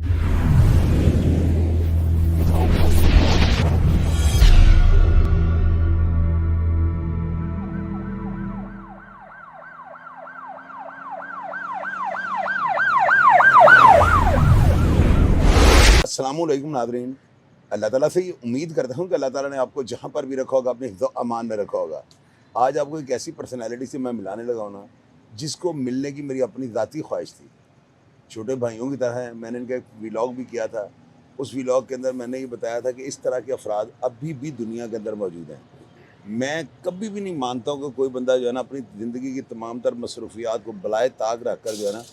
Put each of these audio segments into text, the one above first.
अस्सलामुअलैकुम नाज़रीन। अल्लाह ताला से ये उम्मीद करता हूँ कि अल्लाह ताला ने आपको जहाँ पर भी रखा होगा अपने हिफ्ज़ व अमान में रखा होगा। आज आपको एक ऐसी पर्सनैलिटी से मैं मिलाने लगा हूँ ना, जिसको मिलने की मेरी अपनी ज़ाती ख्वाहिश थी। छोटे भाइयों की तरह है। मैंने इनका एक व्लॉग भी किया था। उस व्लॉग के अंदर मैंने ये बताया था कि इस तरह के अफ़राद अभी भी दुनिया के अंदर मौजूद हैं। मैं कभी भी नहीं मानता हूँ कि कोई बंदा जो है ना अपनी ज़िंदगी की तमाम तर मसरूफ़ियात को बलाए ताक रख कर जो है ना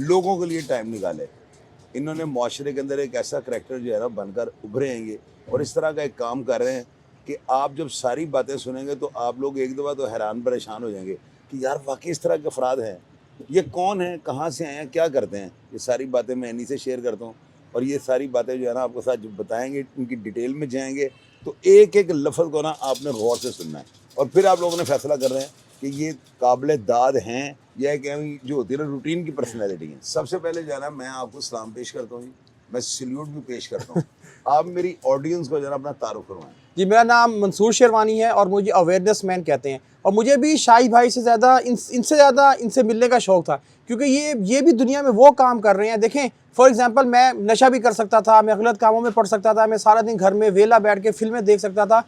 लोगों के लिए टाइम निकाले। इन्होंने माशरे के अंदर एक ऐसा करैक्टर जो है ना बनकर उभरे हैं ये, और इस तरह का एक काम कर रहे हैं कि आप जब सारी बातें सुनेंगे तो आप लोग एक दफ़ा तो हैरान परेशान हो जाएंगे कि यार वाकई इस तरह के अफराद हैं। ये कौन हैं, कहाँ से आए हैं, क्या करते हैं। ये सारी बातें मैं इन्हीं से शेयर करता हूँ, और ये सारी बातें जो है ना आपके साथ जब बताएंगे, उनकी डिटेल में जाएंगे, तो एक एक लफ्ज़ को ना आपने गौर से सुनना है, और फिर आप लोगों ने फैसला कर रहे हैं कि ये काबिल दाद हैं या कि जो होती है ना रूटीन की पर्सनैलिटी है। सबसे पहले जो है ना मैं आपको सलाम पेश करता हूँ, मैं सल्यूट भी पेश करता हूँ। आप मेरी ऑडियंस को जो है ना अपना तारुफ करवाएं। जी, मेरा नाम मंसूर शेरवानी है और मुझे अवेयरनेस मैन कहते हैं। और मुझे भी शाही भाई से ज़्यादा इनसे ज़्यादा इनसे मिलने का शौक़ था, क्योंकि ये भी दुनिया में वो काम कर रहे हैं। देखें, फॉर एग्जांपल, मैं नशा भी कर सकता था, मैं गलत कामों में पड़ सकता था, मैं सारा दिन घर में वेला बैठ के फिल्में देख सकता था,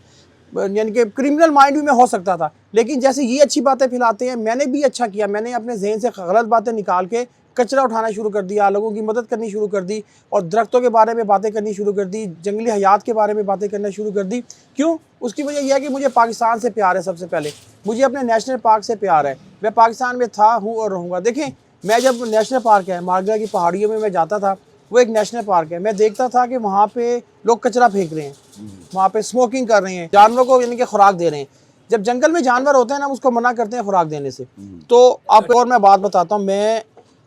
यानी कि क्रिमिनल माइंड भी मैं हो सकता था। लेकिन जैसे ये अच्छी बातें फैलाते हैं, मैंने भी अच्छा किया। मैंने अपने जहन से गलत बातें निकाल के कचरा उठाना शुरू कर दिया, लोगों की मदद करनी शुरू कर दी, और दरख्तों के बारे में बातें करनी शुरू कर दी, जंगली हयात के बारे में बातें करना शुरू कर दी। क्यों? उसकी वजह यह है कि मुझे पाकिस्तान से प्यार है। सबसे पहले मुझे अपने नेशनल पार्क से प्यार है। मैं पाकिस्तान में था, हूँ और रहूँगा। देखें, मैं जब नेशनल पार्क है मालगा की पहाड़ियों में मैं जाता था, वो एक नेशनल पार्क है, मैं देखता था कि वहाँ पे लोग कचरा फेंक रहे हैं, वहाँ पे स्मोकिंग कर रहे हैं, जानवरों को यानी कि खुराक दे रहे हैं। जब जंगल में जानवर होते हैं ना, उसको मना करते हैं खुराक देने से। तो आपको और मैं बात बताता हूँ, मैं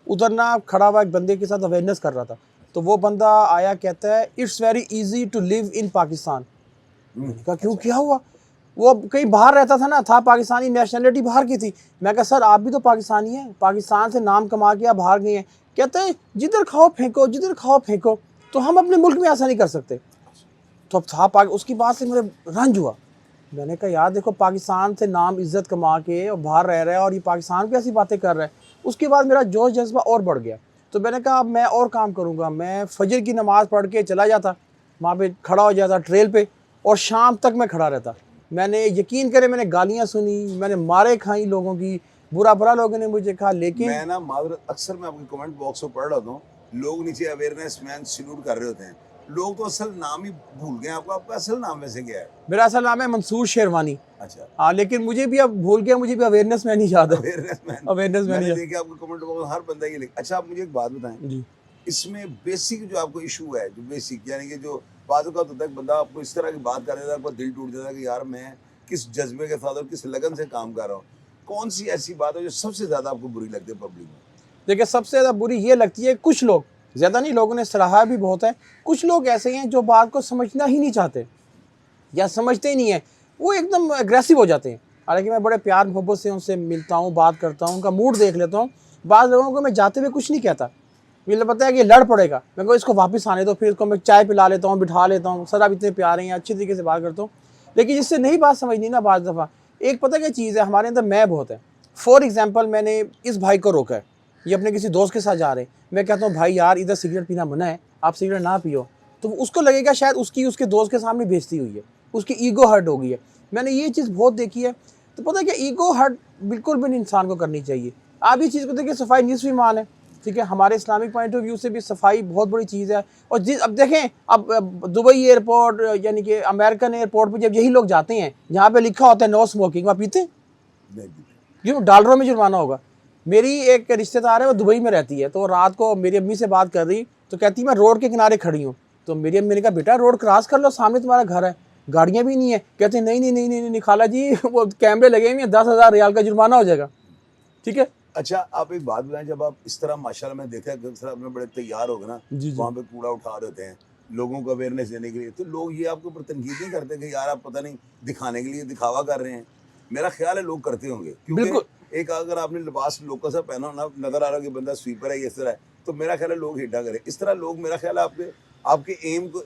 उधर ना खड़ा हुआ एक बंदे के साथ अवेयरनेस कर रहा था, तो वो बंदा आया, कहता है it's very easy to live in Pakistan. मैंने कहा क्यों, क्या हुआ? वो कहीं बाहर रहता था ना, था पाकिस्तानी, नेशनलिटी बाहर की थी। मैं कहा सर आप भी तो पाकिस्तानी हैं, पाकिस्तान से नाम कमा के आप बाहर गए हैं। कहते हैं जिधर खाओ फेंको, जिधर खाओ फेंको, तो हम अपने मुल्क में ऐसा नहीं कर सकते। तो अब था उसकी बात से मुझे रंज हुआ। मैंने कहा यार देखो, पाकिस्तान से नाम इज़्ज़त कमा के और बाहर रह रहा है, और ये पाकिस्तान पे ऐसी बातें कर रहा है। उसके बाद मेरा जोश जज्बा और बढ़ गया। तो मैंने कहा अब मैं और काम करूँगा। मैं फजर की नमाज़ पढ़ के चला जाता, वहाँ पे खड़ा हो जाता ट्रेल पे, और शाम तक मैं खड़ा रहता। मैंने, यकीन करें, मैंने गालियाँ सुनी, मैंने मारे खाई लोगों की, बुरा बुरा लोगों ने मुझे कहा। लेकिन मैं ना माजरत, अक्सर मैं आपके कमेंट बॉक्स में पढ़ रहा हूँ, लोग नीचे अवेयरनेस मैन सल्यूट कर रहे होते हैं। लोग तो असल नाम ही भूल गए। आपका असल नाम वैसे क्या है? मेरा असल नाम है मंसूर शेरवानी। अच्छा। हाँ, लेकिन मुझे भी अब भूल गया, मुझे भी अवेयरनेस मैन ही याद है। अवेयरनेस मैन, अवेयरनेस मैन मैंने ही देखा आपको कमेंट बॉक्स में हर बंदा ये लिख। अच्छा, आप मुझे एक बात बताएं जी। इसमें बेसिक जो आपको इशू है, जो बेसिक यानी कि जो बातों का होता है, बंदा आपको इस तरह की बात कर देता है, आपको दिल टूट जाता है कि यार मैं किस जज्बे के साथ और किस लगन से काम कर रहा हूँ। कौन सी ऐसी बात है जो सबसे ज्यादा आपको बुरी लगती है पब्लिक में? देखिए, सबसे ज़्यादा बुरी ये लगती है, कुछ लोग, ज़्यादा नहीं, लोगों ने सराहा भी बहुत है, कुछ लोग ऐसे हैं जो बात को समझना ही नहीं चाहते या समझते ही नहीं है, वो एकदम एग्रेसिव हो जाते हैं। हालांकि मैं बड़े प्यार मोहब्बत से उनसे मिलता हूँ, बात करता हूँ, उनका मूड देख लेता हूँ। बाद लोगों को मैं जाते हुए कुछ नहीं कहता, मुझे पता है कि लड़ पड़ेगा, मैं को इसको वापस आने दो, फिर इसको मैं चाय पिला लेता हूँ, बिठा लेता हूँ, सर आप इतने प्यारे हैं, अच्छी तरीके से बात करता हूँ। लेकिन जिससे नहीं बात समझनी ना, बाज़ दफ़ा एक पता क्या चीज़ है, हमारे अंदर मैं बहुत है। फॉर एग्ज़ाम्पल, मैंने इस भाई को रोका है, ये अपने किसी दोस्त के साथ जा रहे हैं, मैं कहता हूँ भाई यार इधर सिगरेट पीना मना है, आप सिगरेट ना पियो, तो उसको लगेगा शायद उसके दोस्त के सामने बेइज्जती हुई है, उसकी ईगो हर्ट हो गई है। मैंने ये चीज़ बहुत देखी है। तो पता है कि ईगो हर्ट बिल्कुल भी नहीं इंसान को करनी चाहिए। आप ये चीज़ को देखिए, सफाई निस्फ़ ईमान है, ठीक है, हमारे इस्लामिक पॉइंट ऑफ व्यू से भी सफाई बहुत बड़ी चीज़ है। और अब देखें, अब दुबई एयरपोर्ट यानी कि अमेरिकन एयरपोर्ट पर जब यही लोग जाते हैं जहाँ पे लिखा होता है नो स्मोकिंग, वहाँ पीते क्यों? डॉलरों में जुर्माना होगा। मेरी एक रिश्तेदार है, वो दुबई में रहती है, तो रात को मेरी अम्मी से बात कर रही, तो कहती मैं रोड के किनारे खड़ी हूँ। तो मेरी अम्मी ने कहा बेटा रोड क्रॉस कर लो, सामने तुम्हारा घर है, गाड़ियाँ भी नहीं है। कहते नहीं नहीं नहीं नहीं नहीं खाला जी, वो कैमरे लगे हुए हैं, 10,000 रियाल का जुर्माना हो जाएगा, ठीक है। अच्छा, आप एक बात बताएं, जब आप इस तरह माशाल्लाह मैं देखा कि सर अपने बड़े तैयार हो गए ना, वहाँ पे कूड़ा उठा रहे होते हैं लोगों को अवेयरनेस देने के लिए, तो लोग ये आपके ऊपर तनकीद नहीं करते कि यार आप पता नहीं दिखाने के लिए दिखावा कर रहे हैं? मेरा ख्याल है लोग करते होंगे, क्योंकि एक अगर आपने लिबास लोकल सा पहना हो ना, नजर आ रहा है कि बंदा स्वीपर है, ये इस तरह है, तो मेरा ख्याल है लोग हिटा करें। इस तरह लोग मेरा ख्याल है आपके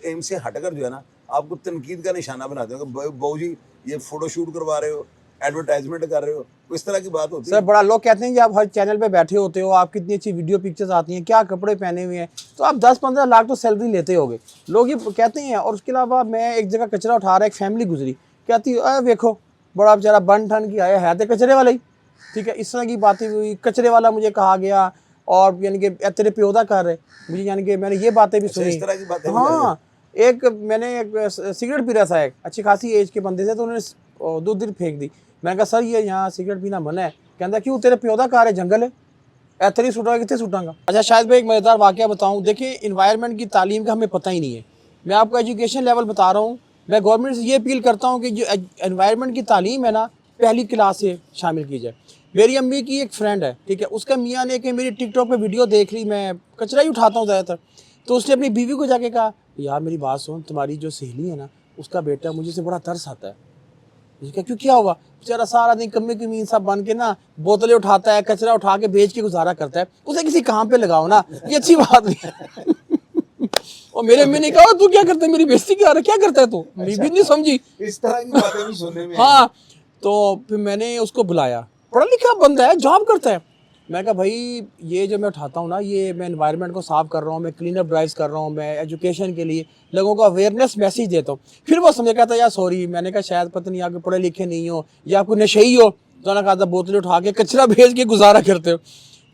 एम से हटकर जो है ना आपको तनकीद का निशाना बनाते हो कि बहू जी ये फोटो शूट करवा रहे हो, एडवर्टाइजमेंट कर रहे हो, इस तरह की बात होती सर है। बड़ा लोग कहते हैं कि आप हर चैनल पे बैठे होते हो, आप कितनी अच्छी वीडियो पिक्चर्स आती हैं, क्या कपड़े पहने हुए हैं, तो आप 10-15 लाख तो सैलरी लेते होगे, लोग ये कहते हैं। और उसके अलावा मैं एक जगह कचरा उठा रहा, एक फैमिली गुजरी, कहती देखो बड़ा बेचारा बन ठन की आया है तो कचरे वाला ही, ठीक है। इस तरह की बातें हुई, कचरे वाला मुझे कहा गया, और यानी कि तेरे प्योदा कर रहे मुझे, यानी कि मैंने ये बातें भी सुनी। इस तरह की बातें हाँ, मैंने एक सिगरेट पी रहा था, एक अच्छी खासी एज के बंदे से, तो उन्होंने 2 दिन फेंक दी। मैंने कहा सर ये यहाँ सिगरेट पीना मना है। कहता क्यों, तेरे प्योदा कार है, जंगल है, ऐसे ही सुटा कितने सुटांगा। अच्छा शायद भाई एक मज़ेदार वाक़या बताऊँ। देखिए इन्वायरमेंट की तालीम का हमें पता ही नहीं है। मैं आपको एजुकेशन लेवल बता रहा हूँ। मैं गवर्नमेंट से ये अपील करता हूँ कि जो एनवायरनमेंट की तालीम है ना, पहली क्लास से शामिल की जाए। मेरी अम्मी की एक फ्रेंड है, ठीक है, उसका मियाँ ने कि मेरी टिकटॉक पे वीडियो देख ली, मैं कचरा ही उठाता हूँ ज़्यादातर, तो उसने अपनी बीवी को जाके कहा यार मेरी बात सुन, तुम्हारी जो सहेली है ना उसका बेटा मुझे से बड़ा तरस आता है। क्यों, क्या हुआ? बेचारा सारा दिन कम्मे की मीन साहब बन के ना बोतलें उठाता है, कचरा उठा के बेच के गुजारा करता है, उसे किसी काम पे लगाओ ना, ये अच्छी बात नहीं है। और मेरे अम्मी ने कहा तू क्या करता है, मेरी बेइज्जती क्या करता है तू? मैं भी नहीं समझी इस तरह की बातें भी सुनने में हाँ, तो फिर मैंने उसको बुलाया, पढ़ा लिखा बंदा है, जॉब करता है। मैं कहा भाई ये जो मैं उठाता हूँ ना, ये मैं एनवायरनमेंट को साफ़ कर रहा हूँ, मैं क्लीन अप ड्राइव्स कर रहा हूँ, मैं एजुकेशन के लिए लोगों को अवेयरनेस मैसेज देता हूँ। फिर वो समझ कहता यार सॉरी, मैंने कहा शायद पता नहीं आपके पढ़े लिखे नहीं हो या आपको नशेई हो, तो ना कहा था बोतलें उठा के कचरा भेज के गुजारा करते हो।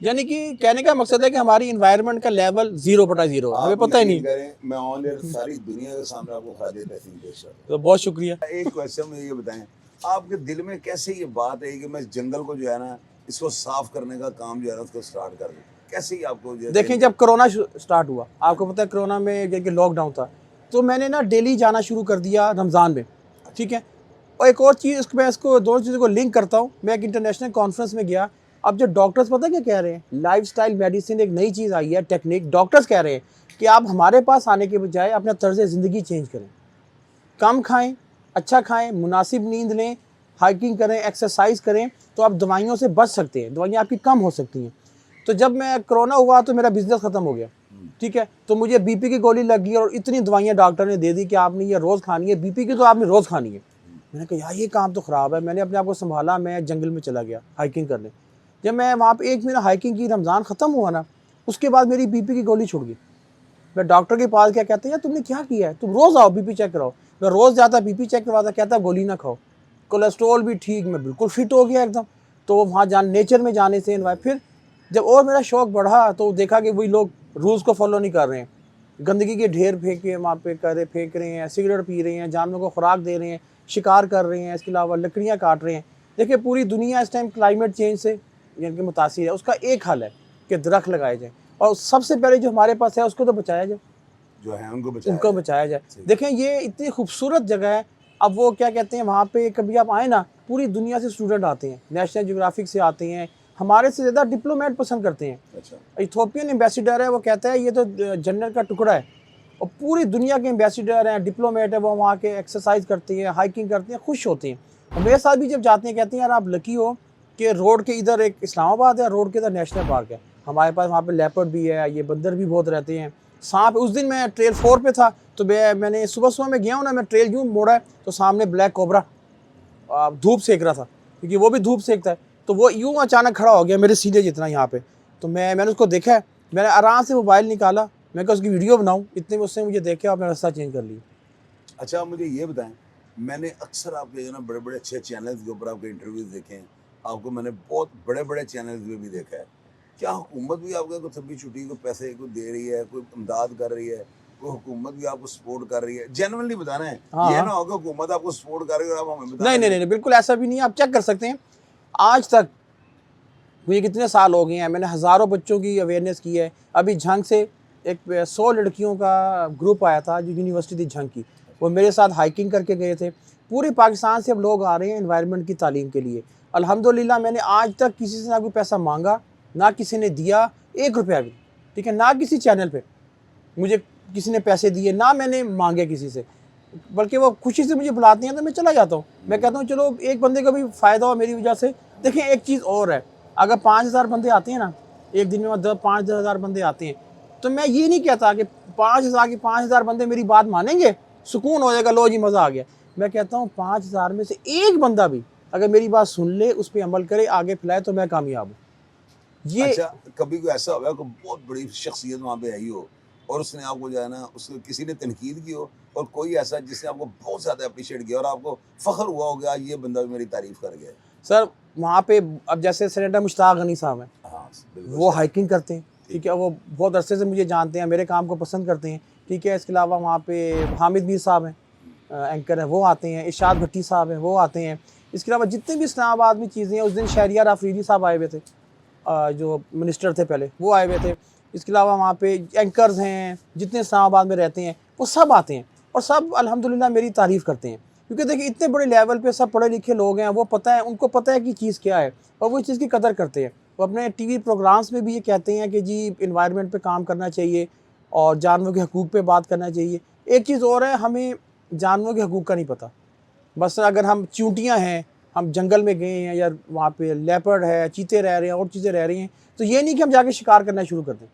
यानी कि कहने का मकसद है कि हमारी इन्वायरमेंट का लेवल 0/0 है, हमें पता ही नहीं। मैं ऑन एयर सारी दुनिया के सामने आपको खादी तहसील पेश करता तो बहुत शुक्रिया। हूं। एक क्वेश्चन में ये बताएं, आपके दिल में कैसे ये बात है कि मैं इस जंगल को जो है ना इसको साफ करने का काम जो है ना उसको स्टार्ट कर दूं? कैसे ही आपको देखिए जब कोरोना स्टार्ट हुआ, आपको पता है कोरोना में जब लॉकडाउन था, तो मैंने ना डेली जाना शुरू कर दिया रमज़ान में, ठीक है। और एक और चीज़, मैं इसको दोनों चीज़ों को लिंक करता हूँ। मैं एक इंटरनेशनल कॉन्फ्रेंस में गया। अब जो डॉक्टर्स पता क्या कह रहे हैं, लाइफस्टाइल मेडिसिन एक नई चीज़ आई है, टेक्निक। डॉक्टर्स कह रहे हैं कि आप हमारे पास आने के बजाय अपना तर्ज ज़िंदगी चेंज करें, कम खाएं, अच्छा खाएं, मुनासिब नींद लें, हाइकिंग करें, एक्सरसाइज करें, तो आप दवाइयों से बच सकते हैं, दवाइयाँ आपकी कम हो सकती हैं। तो जब मैं कोरोना हुआ तो मेरा बिजनेस ख़त्म हो गया, ठीक है। तो मुझे बीपी की गोली लगी और इतनी दवाइयाँ डॉक्टर ने दे दी कि आपने ये रोज़ खानी है, बीपी की तो आपने रोज़ खानी है। मैंने कहा यार ये काम तो ख़राब है। मैंने अपने आप को संभाला, मैं जंगल में चला गया हाइकिंग करने। जब मैं वहाँ पे 1 महीना हाइकिंग की, रमज़ान ख़त्म हुआ ना, उसके बाद मेरी बीपी की गोली छुट गई। मैं डॉक्टर के पास गया, कहते हैं यार तुमने क्या किया है, तुम रोज़ आओ बीपी चेक कराओ। मैं रोज़ जाता, बीपी चेक करवाता, कहता गोली ना खाओ। कोलेस्ट्रॉल भी ठीक, मैं बिल्कुल फिट हो गया एकदम। तो वहाँ नेचर में जाने से फिर जब और मेरा शौक़ बढ़ा तो देखा कि वही लोग रूल्स को फॉलो नहीं कर रहे हैं, गंदगी के ढेर फेंके वहाँ पे फेंक रहे हैं, सिगरेट पी रहे हैं, जानवरों को खुराक दे रहे हैं, शिकार कर रहे हैं, इसके अलावा लकड़ियाँ काट रहे हैं। देखिए पूरी दुनिया इस टाइम क्लाइमेट चेंज से यानी कि मुतासिर है। उसका एक हल है कि दरख्त लगाए जाए, और सबसे पहले जो हमारे पास है उसको तो बचाया जाए, जो है उनको बचाया जाए। देखें ये इतनी खूबसूरत जगह है। अब वो क्या कहते हैं, वहाँ पे कभी आप आए ना, पूरी दुनिया से स्टूडेंट आते हैं, नेशनल ज्योग्राफिक से आते हैं, हमारे से ज़्यादा डिप्लोमेट पसंद करते हैं। अच्छा। इथोपियन एम्बेसडर है, वो कहता है ये तो जन्नत का टुकड़ा है। और पूरी दुनिया के एम्बेसडर हैं, डिप्लोमेट है, वो वहाँ के एक्सरसाइज करते हैं, हाइकिंग करते हैं, खुश होते हैं। और मेरे साथ भी जब जाते हैं कहते हैं यार आप लकी हो कि रोड के इधर एक इस्लामाबाद है, रोड के इधर नेशनल पार्क है, हमारे पास वहाँ पे लेपर्ड भी है, ये बंदर भी बहुत रहते हैं, सांप। उस दिन मैं ट्रेल 4 पे था, तो मैंने सुबह में गया हूँ ना, मैं ट्रेल यूँ मोड़ा है तो सामने ब्लैक कोबरा धूप सेक रहा था, क्योंकि वो भी धूप सेकता है। तो वो यूँ अचानक खड़ा हो गया मेरे सीधे जितना यहाँ पे। तो मैंने उसको देखा है, मैंने आराम से मोबाइल निकाला, मैं कहा उसकी वीडियो बनाऊँ, इतने में उसने मुझे देखा और मैंने रास्ता चेंज कर लिया। अच्छा मुझे ये बताएं, मैंने अक्सर आपके जो ना बड़े बड़े अच्छे चैनल्स के ऊपर आपके इंटरव्यूज देखे हैं, आपको मैंने बहुत बड़े बड़े चैनल्स में भी देखा है। क्या हुकूमत भी आपको कोई तबी छुट्टी को पैसे को दे रही है, कोई इमदाद कर रही है, कोई हुकूमत भी आपको सपोर्ट कर रही है? जेन्युइनली बताना है, ये ना होगा हुकूमत आपको सपोर्ट कर रही है और आप हमें बता नहीं, बिल्कुल ऐसा भी नहीं है। आप चेक कर सकते हैं, आज तक मुझे कितने साल हो गए हैं, मैंने हज़ारों बच्चों की अवेयरनेस की है। अभी झंग से एक 100 लड़कियों का ग्रुप आया था जो यूनिवर्सिटी थी झंग की, वो मेरे साथ हाइकिंग करके गए थे। पूरे पाकिस्तान से अब लोग आ रहे हैं एनवायरनमेंट की तालीम के लिए। अल्हम्दुलिल्लाह मैंने आज तक किसी से ना कोई पैसा मांगा, ना किसी ने दिया 1 रुपया भी, ठीक है, ना किसी चैनल पे मुझे किसी ने पैसे दिए, ना मैंने मांगे किसी से, बल्कि वो खुशी से मुझे बुलाते हैं तो मैं चला जाता हूँ। मैं कहता हूँ चलो एक बंदे का भी फ़ायदा हो मेरी वजह से। देखिए एक चीज़ और है, अगर 5000 बंदे आते हैं ना, एक दिन में 5-10 हज़ार बंदे आते हैं। तो मैं ये नहीं कहता कि 5,000 बंदे मेरी बात मानेंगे, सुकून हो जाएगा, लो जी मज़ा आ गया। मैं कहता हूँ 5,000 में से एक बंदा भी अगर मेरी बात सुन ले, उस पर अमल करे, आगे फैलाए, तो मैं कामयाब हूँ। ये अच्छा, कभी कोई ऐसा हुआ कि बहुत बड़ी शख्सियत वहाँ पे आई हो और उसने आपको जो है ना, उसको किसी ने तनकीद की हो, और कोई ऐसा जिसने आपको बहुत ज़्यादा अप्रिशिएट किया और आपको फ़ख्र हुआ हो गया, ये बंदा भी मेरी तारीफ़ कर गया है? सर वहाँ पे अब जैसे सेनेटर मुश्ताक गनी साहब हैं, हाँ, बिल्कुल वो सही। हाइकिंग करते हैं, ठीक है, वो बहुत अरसे से मुझे जानते हैं, मेरे काम को पसंद करते हैं, ठीक है। इसके अलावा वहाँ पे हामिद मीर साहब हैं, एंकर हैं, वो आते हैं, इरशाद भट्टी साहब हैं, वो आते हैं। इसके अलावा जितने भी इस्लामाबाद में चीज़ें हैं, उस दिन शहरियार आफरीदी साहब आए हुए थे, जो मिनिस्टर थे पहले, वो आए हुए थे। इसके अलावा वहाँ पे एंकर्स हैं, जितने इस्लामाबाद में रहते हैं, वो सब आते हैं और सब अल्हम्दुलिल्लाह मेरी तारीफ़ करते हैं। क्योंकि देखिए इतने बड़े लेवल पे सब पढ़े लिखे लोग हैं, वो पता है, उनको पता है कि चीज़ क्या है और वो इस चीज़ की कदर करते हैं। वो अपने टीवी प्रोग्राम्स में भी ये कहते हैं कि जी इन्वायरमेंट पे काम करना चाहिए और जानवरों के हकूक़ पे बात करना चाहिए। एक चीज़ और है, हमें जानवरों के हकूक़ का नहीं पता। बस अगर हम चींटियाँ हैं, हम जंगल में गए हैं या वहाँ पे लेपर्ड है, चीते रह रहे हैं और चीज़ें रह रही हैं, तो ये नहीं कि हम जाके शिकार करना शुरू कर दें।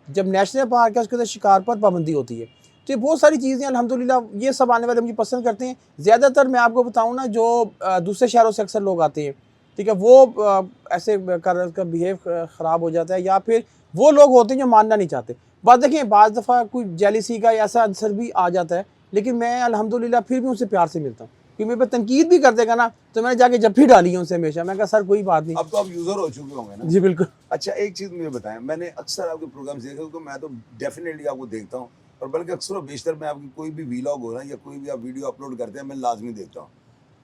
जब नेशनल पार्क है उसके अंदर शिकार पर पाबंदी होती है। तो ये बहुत सारी चीज़ें अल्हम्दुलिल्लाह, ये सब आने वाले मुझे पसंद करते हैं। ज़्यादातर मैं आपको बताऊँ ना, जो दूसरे शहरों से अक्सर लोग आते हैं, ठीक है, वो ऐसे का बिहेव ख़राब हो जाता है, या फिर वो लोग होते हैं जो मानना नहीं चाहते। बात देखिए, बाज़ दफ़ा कोई जेलसी का ऐसा आंसर भी आ जाता है, लेकिन मैं अल्हम्दुलिल्लाह फिर भी उनसे प्यार से मिलता हूँ। कि मेरे पे तनकीद भी कर देगा ना, तो मैंने जाके जफ्फी डाली है उनसे हमेशा। मैं कहा सर कोई बात नहीं। अब तो आप यूज़र हो चुके होंगे ना? जी बिल्कुल। अच्छा, एक चीज़ मुझे बताएँ, मैंने अक्सर आपके प्रोग्राम्स देखे, तो मैं तो डेफ़िनेटली आपको देखता हूँ, और बल्कि अक्सर और बेशतर मैं आपकी कोई भी वीलॉग हो ना या कोई भी आप वीडियो अपलोड करते हैं, मैं लाज़मी देखता हूँ।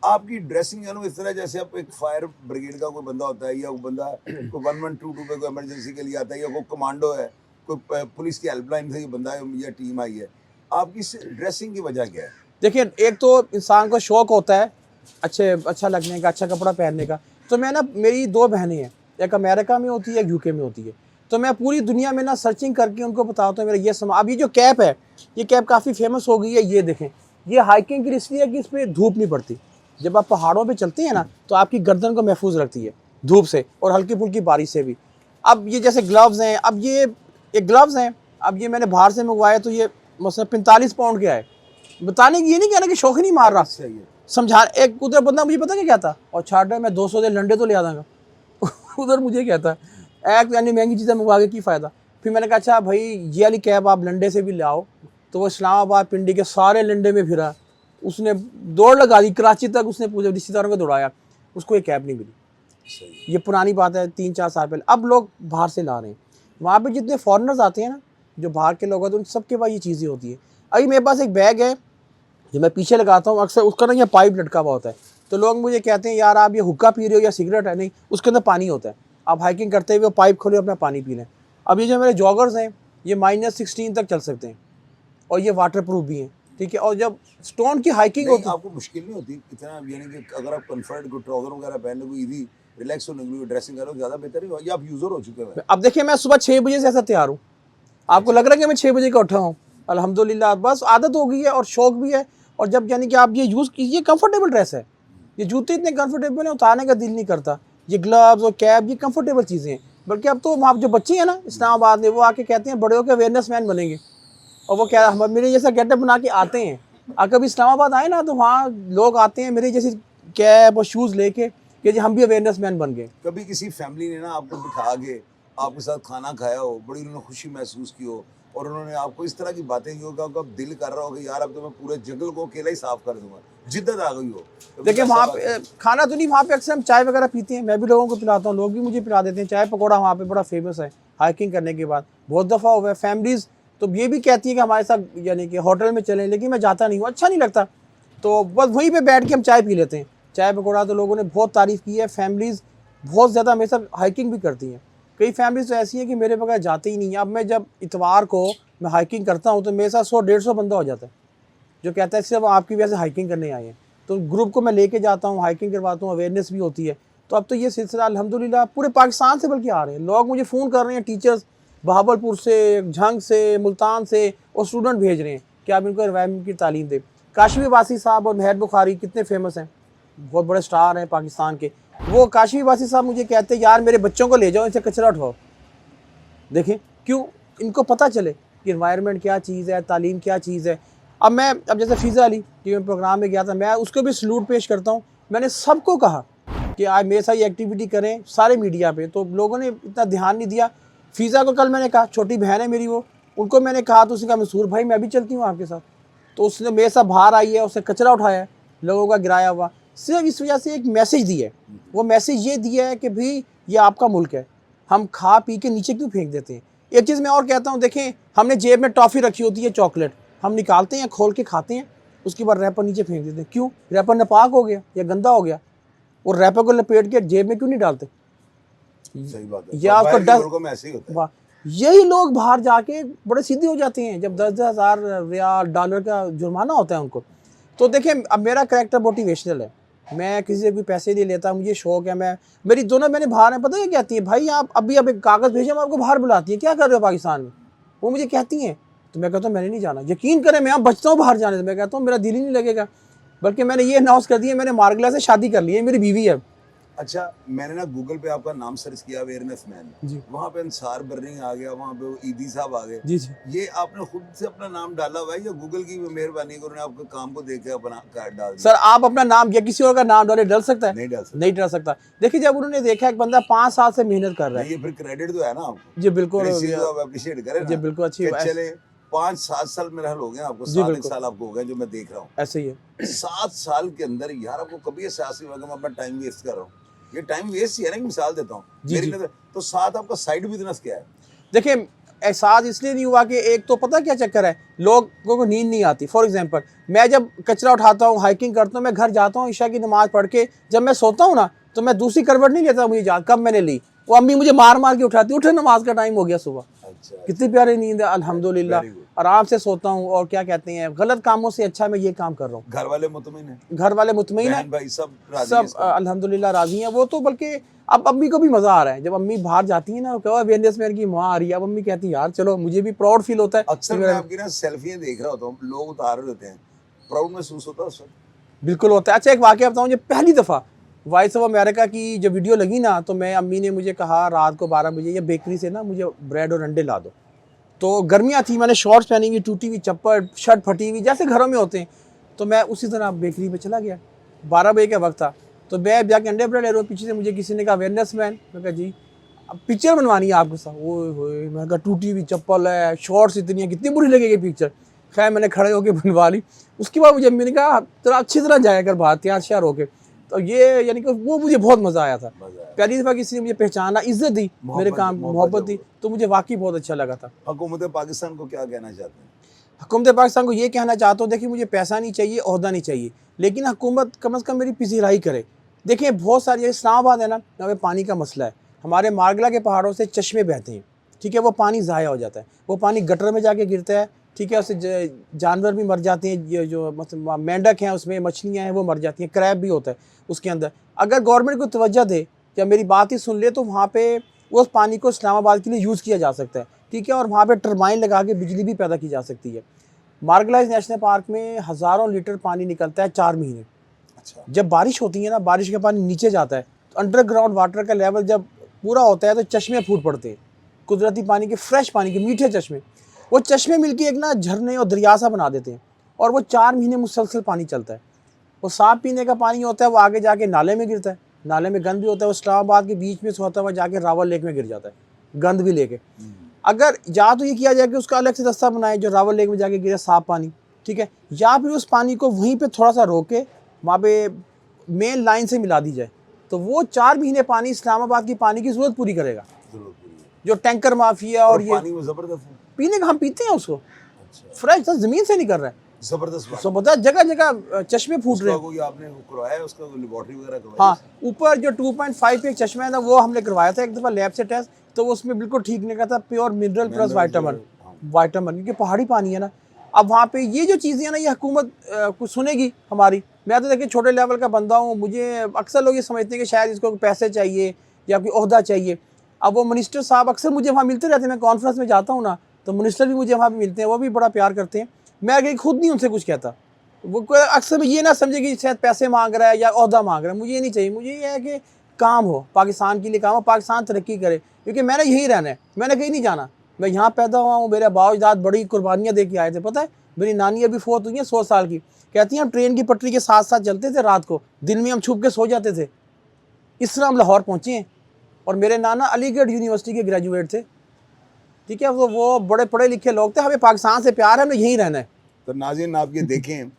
आपकी ड्रेसिंग है ना, इस तरह जैसे आप एक फायर ब्रिगेड का कोई बंदा होता है, या वो बंदा कोई 1122 पे कोई इमरजेंसी के लिए आता है, या कोई कमांडो है, कोई पुलिस की हेल्पलाइन से ये बंदा है या टीम आई है। आपकी इस ड्रेसिंग की वजह क्या है? देखिए, एक तो इंसान को शौक़ होता है अच्छा लगने का, अच्छा कपड़ा पहनने का। तो मैं ना, मेरी 2 बहनें हैं, एक अमेरिका में होती है, एक यूके में होती है। तो मैं पूरी दुनिया में ना सर्चिंग करके उनको बताता हूँ मेरा ये अब ये जो कैप है, ये कैप काफ़ी फेमस हो गई है। ये देखें, ये हाइकिंग के लिए इसलिए है कि इस पर धूप नहीं पड़ती। जब आप पहाड़ों पे चलते हैं ना, तो आपकी गर्दन को महफूज रखती है धूप से और हल्की फुल्की बारिश से भी। अब ये जैसे ग्लव्स हैं, अब ये ग्लव्स हैं, अब ये मैंने बाहर से मंगवाया, तो ये मतलब 45 पाउंड के आए। बताने की ये नहीं कहना कि शौक नहीं मार रहा, सही है। समझा। एक उधर बंदा मुझे पता क्या कहता, और छाट मैं 200 दे लंडे तो ले आ दूँगा। उधर मुझे कहता है एक यानी महंगी चीज़ें मंगवा के की फ़ायदा। फिर मैंने कहा अच्छा भाई, ये वाली कैब आप लंडे से भी ले आओ। तो वो इस्लामाबाद पिंडी के सारे लंडे में फिरा, उसने दौड़ लगा दी, कराची तक उसने पूरे रिश्तेदारों को दौड़ाया, उसको ये कैब नहीं मिली। सही। ये पुरानी बात है, 3-4 साल पहले। अब लोग बाहर से ला रहे हैं। वहाँ पे जितने फॉरेनर्स आते हैं ना, जो बाहर के लोग हैं, तो उन सबके पास ये चीज़ें होती है। अभी मेरे पास एक बैग है जो मैं पीछे लगाता हूँ, अक्सर उसका ना ये पाइप लटका हुआ होता है। तो लोग मुझे कहते हैं यार आप ये हुक्का पी रहे हो या सिगरेट है? नहीं, उसके अंदर पानी होता है। आप हाइकिंग करते हुए पाइप खोले, अपना पानी पी लें। अब ये जो मेरे जॉगर्स हैं, ये -16 तक चल सकते हैं और ये वाटर प्रूफ भी हैं, ठीक है। और जब स्टोन की हाइकिंग नहीं, होती, आपको मुश्किल नहीं होती इतना, यानी कि अगर आप कंफर्ट को ट्राउजर वगैरह पहन लो, कोई इजी रिलैक्स होने के लिए ड्रेसिंग करो, ज़्यादा बेहतर है, या आप यूज़र हो चुके हैं? अब देखिए मैं सुबह 6 बजे से ऐसा तैयार हूँ। आपको लग रहा है कि मैं 6 बजे का उठा हूँ? अल्हम्दुलिल्लाह, बस आदत हो गई है और शौक भी है। और जब यानी कि आप ये यूज़ कीजिए, कंफर्टेबल ड्रेस है, ये जूते इतने कंफर्टेबल हैं, उतारने का दिल नहीं करता। ये ग्लव्स और कैप, ये कंफर्टेबल चीज़ें हैं। बल्कि अब तो वहाँ जो बच्चे हैं ना इस्लामाबाद में, वो आके कहते हैं बड़े होकर अवेयरनेस मैन बनेंगे। और वो क्या, हम मेरे जैसा गेटअप बना के आते हैं। आप कभी इस्लामाबाद आए ना, तो वहाँ लोग आते हैं मेरे जैसी कैप और शूज़ लेके कि जी हम भी अवेयरनेस मैन बन गए। कभी किसी फैमिली ने ना आपको बिठा के आपके साथ खाना खाया हो, बड़ी उन्होंने खुशी महसूस की हो, और उन्होंने आपको इस तरह की बातें की हो कि आपका दिल कर रहा हो कि यार अब तो मैं पूरे जंगल को अकेला ही साफ कर दूंगा, जिद्दत आ गई हो? कभी देखिए ऐसा वहाँ बात पे है? खाना तो नहीं, वहाँ पे अक्सर हम चाय वगैरह पीते हैं, मैं भी लोगों को पिलाता हूँ, लोग भी मुझे पिला देते हैं। चाय पकौड़ा वहाँ पे बड़ा फेमस है हाइकिंग करने के बाद। बहुत दफ़ा हुआ है फैमिलीज़ तो ये भी कहती है कि हमारे साथ यानी कि होटल में चलें, लेकिन मैं जाता नहीं हूँ, अच्छा नहीं लगता। तो बस वहीं पे बैठ के हम चाय पी लेते हैं। चाय पकौड़ा तो लोगों ने बहुत तारीफ़ की है, फैमिलीज़ बहुत ज़्यादा मेरे साथ हाइकिंग भी करती हैं। कई फैमिलीज़ तो ऐसी हैं कि मेरे बगैर जाते ही नहीं हैं। अब मैं जब इतवार को मैं हाइकिंग करता हूँ, तो मेरे साथ 100-150 बंदा हो जाता है, जो कहता है सिर्फ आपकी वजह से हाइकिंग करने आए हैं। तो ग्रुप को मैं लेके जाता हूँ, हाइकिंग करवाता हूँ, अवेयरनेस भी होती है। तो अब तो ये सिलसिला अल्हम्दुलिल्लाह पूरे पाकिस्तान से बल्कि आ रहे हैं लोग, मुझे फ़ोन कर रहे हैं, टीचर्स बहावलपुर से, झंग से, मुल्तान से, और स्टूडेंट भेज रहे हैं कि आप इनको एनवायरनमेंट की तालीम दें। काशवी वासी साहब और मेहर बुखारी कितने फेमस हैं, बहुत बड़े स्टार हैं पाकिस्तान के। वो काशवी वासी साहब मुझे कहते हैं यार मेरे बच्चों को ले जाओ, इनसे कचरा उठवाओ। देखें क्यों, इनको पता चले कि इन्वायरमेंट क्या चीज़ है, तालीम क्या चीज़ है। अब जैसे फ़िज़ा अली कि मैं प्रोग्राम में गया था, मैं उसको भी सलूट पेश करता हूँ। मैंने सबको कहा कि आज मेरे साथ ये एक्टिविटी करें, सारे मीडिया पे, तो लोगों ने इतना ध्यान नहीं दिया। फ़िज़ा को कल मैंने कहा, छोटी बहन है मेरी वो, उनको मैंने कहा तो उसने कहा मंसूर भाई मैं भी चलती हूँ आपके साथ। तो उसने मेरे साथ बाहर आई है, उसने कचरा उठाया है लोगों का गिराया हुआ, सिर्फ इस वजह से एक मैसेज दिया है। वो मैसेज ये दिया है कि भाई ये आपका मुल्क है, हम खा पी के नीचे क्यों फेंक देते हैं। एक चीज़ मैं और कहता हूँ, देखें हमने जेब में टॉफ़ी रखी होती है, चॉकलेट हम निकालते हैं, खोल के खाते हैं, उसके बाद रैपर नीचे फेंक देते हैं। क्यों? रैपर नापाक हो गया या गंदा हो गया, और रैपर को लपेट के जेब में क्यों नहीं डालते? सही बात है। या उसको बाहर के डर, मुल्कों में ऐसे ही होता है। वाह, यही लोग बाहर जाके बड़े सीधे हो जाते हैं जब 10,000 रियाल डॉलर का जुर्माना होता है उनको। तो देखें अब मेरा करैक्टर मोटिवेशनल है, मैं किसी से कोई पैसे नहीं लेता, मुझे शौक है। मेरी दोनों मैंने बाहर हैं, पता है क्या कहती है, भाई आप अभी अब एक कागज़ भेजें, हम आपको बाहर बुलाती है, क्या कर रहे हो पाकिस्तान में, वो मुझे कहती हैं। तो मैं कहता हूँ मैंने नहीं जाना, यकीन करें मैं बचता हूँ बाहर जाने से। मैं कहता हूँ मेरा दिल ही नहीं लगेगा, बल्कि मैंने ये अनाउंस कर दिया मैंने मार्गला से शादी कर ली है, मेरी बीवी है। अच्छा, मैंने ना गूगल पे आपका नाम सर्च किया, अवेयरनेस मैन, जी वहाँ पे अंसार बर्रिंग आ गया, वहाँ पे वो ईदी साहब आ गए। जी जी ये आपने खुद से अपना नाम डाला हुआ है या गूगल की मेहरबानी को उन्होंने आपके काम को देख के अपना कार्ड डाल दिया? सर, आप अपना नाम या किसी और का नाम डाले, डल सकता है? नहीं डाल सकते। नहीं डल सकता। देखिए जब उन्होंने देखा एक बंदा 5 साल से मेहनत कर रहा है। नहीं, ये फिर क्रेडिट तो है ना आपको। जी बिल्कुल, फिर इस चीज़ को आप अप्रिशिएट करें जी ना बिल्कुल, अच्छी कि बात। चले 5-7 साल मेरा हो गया आपको, जी 7 एक बिल्कुल, साल आपको हो गए जो मैं देख रहा हूँ। ऐसे ही है। 7 साल के अंदर यार आपको कभी एहसास नहीं हुआ कि मैं अपना टाइम वेस्ट कर रहा हूँ? ये टाइम वेस्ट ही है ना, एक मिसाल देता हूँ जी, मेरी जी। नज़र। तो साथ आपका साइड बिजनेस क्या है? देखिए एहसास इसलिए नहीं हुआ कि एक तो पता क्या चक्कर है, लोगों को नींद नहीं आती। फॉर एग्जांपल मैं जब कचरा उठाता हूँ, हाइकिंग करता हूँ, मैं घर जाता हूँ, ईशा की नमाज़ पढ़ के जब मैं सोता हूँ ना, तो मैं दूसरी करवट नहीं लेता, मुझे याद कब मैंने ली। वो अम्मी मुझे मार मार के उठाती, उठे नमाज का टाइम हो गया सुबह। अच्छा, कितनी प्यारी नींद है, अल्हम्दुलिल्लाह। Very good. आराम से सोता हूँ, और क्या कहते हैं, गलत कामों से अच्छा मैं ये काम कर रहा हूँ। घर वाले मुतमिन हैं, घर वाले मुतमईन हैं, बहन भाई सब राजी हैं सब इस काम में? अल्हम्दुलिल्लाह राज़ी हैं। वो तो बल्कि अब अम्मी को भी मज़ा आ रहा है, जब अम्मी बाहर जाती हैं ना, वो कहा अवेयरनेस मैन की माँ आ रही है, अब अम्मी कहती है यार चलो, मुझे भी प्राउड फील होता है कि अक्सर मैं मेरा। आपकी ना सेल्फियाँ देख रहा होता हूँ, लोग उतार रहे होते हैं, प्राउड महसूस होता है उस वक्त? बिल्कुल होता है। अच्छा एक वाक़या बताऊँ, जब पहली दफ़ा वॉइस ऑफ अमेरिका की जब वीडियो लगी ना, तो मैं अम्मी ने मुझे कहा रात को 12 बजे, ये बेकरी से ना मुझे ब्रेड और अंडे ला दो। तो गर्मियाँ थी, मैंने शॉर्ट्स पहनी हुई, टूटी हुई चप्पल, शर्ट फटी हुई, जैसे घरों में होते हैं। तो मैं उसी तरह बेकरी पे चला गया, 12 बजे का वक्त था। तो मैं जाके अंडे ब्रेड ले रहा हूँ, पीछे से मुझे किसी ने कहा अवेयरनेस मैन। मैं कहा जी, अब पिक्चर बनवानी है आपके साथ। ओए होए, मैं कहा टूटी हुई चप्पल है, शॉर्ट्स इतनी है, कितनी बुरी लगेगी पिक्चर। खैर मैंने खड़े होकर बनवा ली। उसके बाद मुझे अम्मी ने कहा तेरा अच्छी तरह जाया कर बाहर, तैयार श्यार होके। तो ये यानी कि वो मुझे बहुत मज़ा आया था। मजा आया। पहली दफ़ा किसी ने मुझे पहचाना, इज़्ज़त दी, मेरे काम मोहब्बत दी, तो मुझे वाकई बहुत अच्छा लगा था। हुकूमत पाकिस्तान को क्या कहना चाहते हैं? हुकूमत पाकिस्तान को ये कहना चाहता हूँ, देखिए मुझे पैसा नहीं चाहिए, ओहदा नहीं चाहिए, लेकिन हुकूमत कम से कम मेरी पजीराई करे। देखिए बहुत सारी, इस्लामाबाद है ना, यहाँ पे पानी का मसला है। हमारे मारगला के पहाड़ों से चश्मे बहते हैं, ठीक है, वो पानी ज़ाया हो जाता है, वो पानी गटर में जाके गिरता है, ठीक है, उससे जानवर भी मर जाते हैं, ये जो मतलब मेंढक हैं उसमें, मछलियाँ हैं वो मर जाती हैं, क्रैब भी होता है उसके अंदर। अगर गवर्नमेंट को तवज्जो दे या मेरी बात ही सुन ले, तो वहाँ पे उस पानी को इस्लामाबाद के लिए यूज़ किया जा सकता है, ठीक है, और वहाँ पे टरबाइन लगा के बिजली भी पैदा की जा सकती है। मारगला नेशनल पार्क में हज़ारों लीटर पानी निकलता है 4 महीने। अच्छा, जब बारिश होती है ना, बारिश का पानी नीचे जाता है, तो अंडरग्राउंड वाटर का लेवल जब पूरा होता है तो चश्मे फूट पड़ते हैं, कुदरती पानी के, फ्रेश पानी के, मीठे चश्मे। वो चश्मे मिलके एक ना झरने और दरिया सा बना देते हैं, और वो 4 महीने मुसलसल पानी चलता है। वो साफ पीने का पानी होता है, वो आगे जाके नाले में गिरता है, नाले में गंद भी होता है, वो इस्लामाबाद के बीच में से होता हुआ जाके रावल लेक में गिर जाता है, गंद भी लेके। अगर या तो ये किया जाए कि उसका अलग से रास्ता बनाए जो रावल लेक में जाके गिरे साफ पानी, ठीक है, या फिर उस पानी को वहीं पे थोड़ा सा रोके, वहाँ पे मेन लाइन से मिला दी जाए, तो वो 4 महीने पानी इस्लामाबाद की पानी की ज़रूरत पूरी करेगा। जरूर पूरी है। जो टैंकर माफिया और ये पानी वो जबरदस्त है। पीने का, हम पीते हैं उसको, अच्छा, फ्रेश, तो ज़मीन से नहीं कर रहा है। जबरदस्त बात। सो बता, जगह जगह चश्मे फूट रहे उसका हैं। कोई आपने वो करवाया है, उसका कोई लेबोरेटरी वगैरह करवाई हाँ, है? ऊपर जो 2.5 पे एक चश्मा है ना, वो हमने करवाया था एक दफ़ा लैब से टेस्ट, तो वो उसमें बिल्कुल ठीक निकला था, pure mineral plus Mineral vitamin, जो- हाँ। वाइटामिन, क्योंकि पहाड़ी पानी है ना। अब वहाँ पे ये जो चीज़ें हैं ना, ये हुकूमत कुछ सुनेगी हमारी। मैं तो देखिए छोटे लेवल का बंदा हूँ, मुझे अक्सर लोग ये समझते हैं कि शायद इसको पैसे चाहिए या कोई ओहदा चाहिए। अब वो मिनिस्टर साहब अक्सर मुझे वहाँ मिलते रहते हैं, मैं कॉन्फ्रेंस में जाता हूँ ना, तो मिनिस्टर भी मुझे वहाँ पे मिलते हैं, वो भी बड़ा प्यार करते हैं। मैं आगे खुद नहीं उनसे कुछ कहता, वो कोई अक्सर ये ना समझे कि शायद पैसे मांग रहा है या ओहदा मांग रहा है, मुझे ये नहीं चाहिए। मुझे ये है कि काम हो, पाकिस्तान के लिए काम हो, पाकिस्तान तरक्की करे, क्योंकि मैंने यहीं रहना है, मैंने कहीं नहीं जाना। मैं यहाँ पैदा हुआ हूँ, मेरे बाप-अजदाद बड़ी कुर्बानियाँ दे के आए थे, पता है। मेरी नानी अभी फोत हुई है 100 साल की, कहती हैं हम ट्रेन की पटरी के साथ साथ चलते थे रात को, दिन में हम छुप के सो जाते थे। इस तरह हम लाहौर पहुँचे हैं। और मेरे नाना अलीगढ़ यूनिवर्सिटी के ग्रेजुएट थे, ठीक है, वो बड़े पढ़े लिखे लोग थे। हमें पाकिस्तान से प्यार है, हमें यहीं रहना है। तो नाज़रीन आप ये देखें,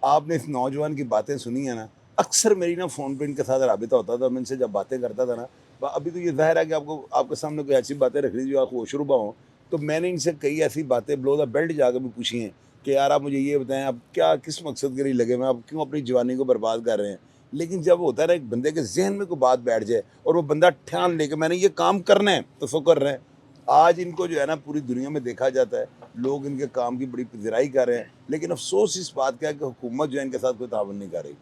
आपने इस नौजवान की बातें सुनी है ना, अक्सर मेरी ना फ़ोन पे इनके साथ राबिता होता था, मैं इनसे जब बातें करता था ना, अभी तो ये ज़ाहिर है कि आपको आपके सामने कोई ऐसी बातें रख ली जो आप होशरुबा हों, तो मैंने इनसे कई ऐसी बातें बिलो द बेल्ट जाकर भी पूछी हैं कि यार आप मुझे ये बताएं, आप क्या किस मकसद के लिए लगे हुए हैं, आप क्यों अपनी जवानी को बर्बाद कर रहे हैं। लेकिन जब होता है ना एक बंदे के जहन में कोई बात बैठ जाए और वो बंदा ठान ले कि मैंने ये काम करना है, तो सो कर रहे हैं। आज इनको जो है ना पूरी दुनिया में देखा जाता है, लोग इनके काम की बड़ी पज़िराई कर रहे हैं, लेकिन अफसोस इस बात का है कि हुकूमत जो है इनके साथ कोई ताउन नहीं कर रही।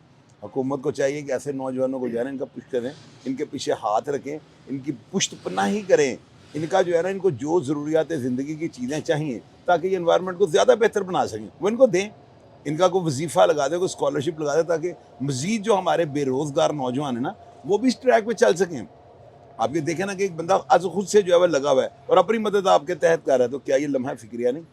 हुकूमत को चाहिए कि ऐसे नौजवानों को जो है ना इनका पुष्ट करें, इनके पीछे हाथ रखें, इनकी पुष्ट पनाही करें, इनका जो है ना इनको जो ज़रूरियात ज़िंदगी की चीज़ें चाहिए ताकि ये इन्वायरमेंट को ज़्यादा बेहतर बना सकें, वो इनको दें। इनका कोई वजीफ़ा लगा दे, कोई स्कॉलरशिप लगा दे, ताकि मज़ीद जो हमारे बेरोज़गार नौजवान हैं ना, वो भी इस ट्रैक पे चल सकें। आप ये देखें ना कि एक बंदा आज खुद से जो है वो लगा हुआ है और अपनी मदद आपके तहत कर रहा है, तो क्या ये लम्हा फ़िक्रिया नहीं?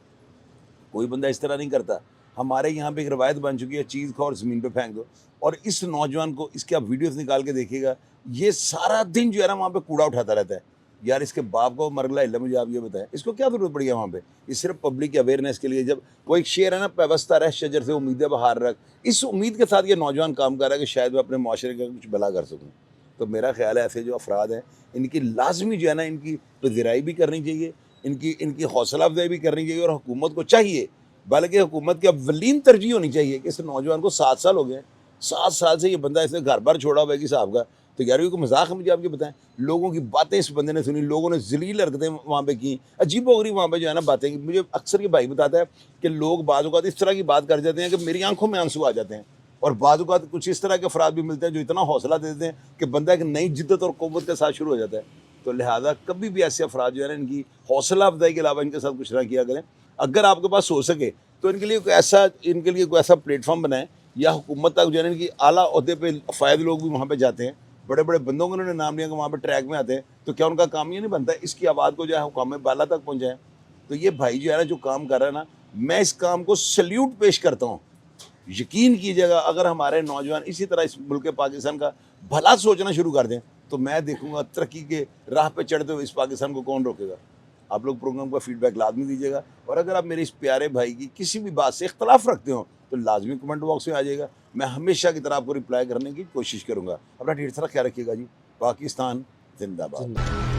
कोई बंदा इस तरह नहीं करता। हमारे यहाँ पे एक रवायत बन चुकी है, चीज़ खाओ और ज़मीन पे फेंक दो। और इस नौजवान को, इसके आप वीडियोस निकाल के देखिएगा, ये सारा दिन जो है ना वहाँ पे कूड़ा उठाता रहता है। यार इसके बाप को मरगला हिला, मुझे आप ये बताएं, इसको क्या ज़रूरत पड़ी है वहाँ पे? ये सिर्फ पब्लिक अवेयरनेस के लिए। जब वो एक शेर है ना, पेवस्ता रह शजर से उम्मीदें बहार रख, इस उम्मीद के साथ ये नौजवान काम कर रहा है कि शायद मैं अपने माशरे का कुछ भला कर सकूँ। तो मेरा ख्याल है ऐसे जो अफराद हैं, इनकी लाजमी जो है ना इनकी पज़िराई भी करनी चाहिए, इनकी हौसला अफजाई भी करनी चाहिए। और हुकूमत को चाहिए, बल्कि हुकूमत की अव्वलीन तरजीह होनी चाहिए कि इस नौजवान को 7 साल हो गए, 7 साल से ये बंदा ऐसे घर बार छोड़ा हुआ है कि साहब का। तो यार ये कोई मजाक है? मुझे आप ये बताएं, लोगों की बातें इस बंदे ने सुनी, लोगों ने जलील हरकतें वहाँ पे की, अजीब वगैरह वहाँ पे जो है ना बातें की। मुझे अक्सर ये भाई बताता है कि लोग बाज़ औक़ात इस तरह की बात कर जाते हैं कि मेरी आंखों में आंसू आ जाते हैं। और बाज़ औक़ात कुछ इस तरह के अफराद भी मिलते हैं जो इतना हौसला देते हैं कि बंदा एक नई जिद्दत और क़ुव्वत के साथ शुरू हो जाता है। तो लिहाजा कभी भी ऐसे अफराद जो है ना, इनकी हौसला अफजाई के अलावा इनके साथ कुछ ना किया करें। अगर आपके पास हो सके तो इनके लिए कोई ऐसा प्लेटफॉर्म बनाएं, या हुकूमत तक जो है ना इनकी आला ओहदे पे फ़ायद लोग भी वहाँ पे जाते हैं, बड़े बड़े बंदों को उन्होंने नाम लिया कि वहाँ पे ट्रैक में आते हैं, तो क्या उनका काम ये नहीं बनता इसकी आवाज़ को जो है हुकाम बाला तक पहुँचाएं? तो ये भाई जो है ना जो काम कर रहा है ना, मैं इस काम को सल्यूट पेश करता हूँ। यकीन कीजिएगा, अगर हमारे नौजवान इसी तरह इस मुल्क पाकिस्तान का भला सोचना शुरू कर दें, तो मैं देखूंगा तरक्की के राह पे चढ़ते हुए इस पाकिस्तान को कौन रोकेगा। आप लोग प्रोग्राम का फीडबैक लाजमी दीजिएगा, और अगर आप मेरे इस प्यारे भाई की किसी भी बात से इख्तलाफ रखते हो तो लाजमी कमेंट बॉक्स में आ जाएगा। मैं हमेशा की तरह आपको रिप्लाई करने की कोशिश करूँगा। अपना ढेर सारा ख्याल रखिएगा जी। पाकिस्तान जिंदाबाद।